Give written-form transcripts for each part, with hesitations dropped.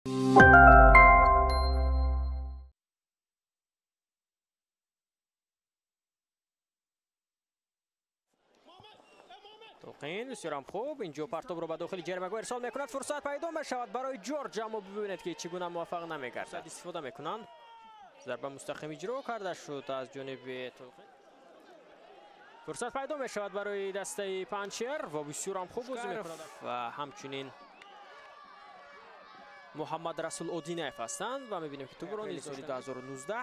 توقین بسیار هم خوب. اینجا پرتاب رو به داخل جریمه ارسال میکند. فرصت پیدا میشود برای جورج، اما ببینید که چگونه موفق نمیگردد. استفاده میکنند. ضربه مستقیم اجرا کرده شد از جانب توقین. فرصت پیدا میشود برای دسته پنچر و بسیار هم خوب بازی میکند و همچنین محمد رسول اودینایف هستند و میبینیم که تو بران سال 2019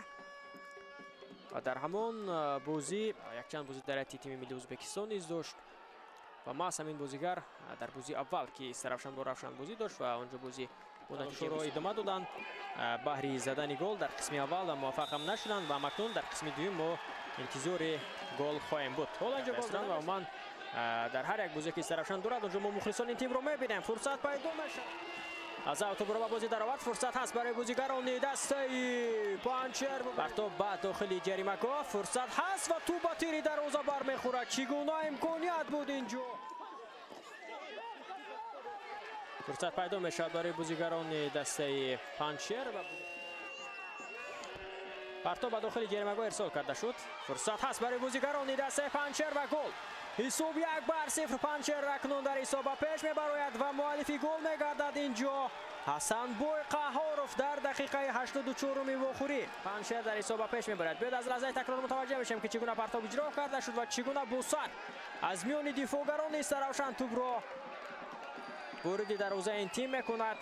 و در همون بازی یک چند بازی در تیم ملی ازبکستان نیز داشت و ما همین بازیگر در بازی اول که سرافشان با رفشان بازی داشت و اونجا بازی نتیجه رو ادامه دادند. بهری زدن گل در قسم اول و موفق هم نشدند و مکنون در قسم دوم ما انتظار گل خواهیم بود. حالا اینجا گل زدن و من در هر یک بازی که سرافشان دارد اونجا ما مخلصان این تیم رو میبینیم. فرصت پیدا میشه از اوت برای بازی در آورد. فرصت هست برای بازیگران دسته پنچر. پرتاب بعد داخل جریمه گاه فرصت هست و تو با تیری دروازه برمیخورد. چگونه امکانیت بود اینجا. فرصت پیدا میشد برای بازیگران دسته پنچر. پرتاب به داخل جریمه گاه ارسال کرده شد. فرصت هست برای بازیگران دسته پنچر و گل. حساب 1-0 پنچر اکنون در حساب پیش میبراید و مؤلفی گل میگردد اینجا. حسن بوی قهاروف در دقیقه 84 واخوری پنچر در حساب پیش میبرد. بعد از لحظه تکرار متوجه میشیم که چگونه پرتاب اجرا کرده شد و چگونه بوسن از میان دفاعگران سرافشان توپ را وارد دروازه این تیم میکند.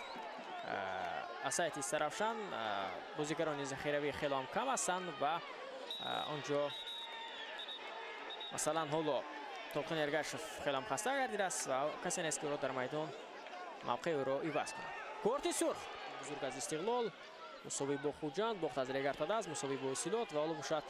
اسایت سرافشان بازیگران ذخیروی خیلی هم کم هستند و آنجا مثلا حالا توقین ارگشف خیلی هم خسته گردیده است و کسی نیست که او را در میدان موقع او را عوض کند. کارت سرخ بزرگ از استقلال مساوی با خوجند باخت از ریگرتاده است مساوی با اسیلات و حالا باشد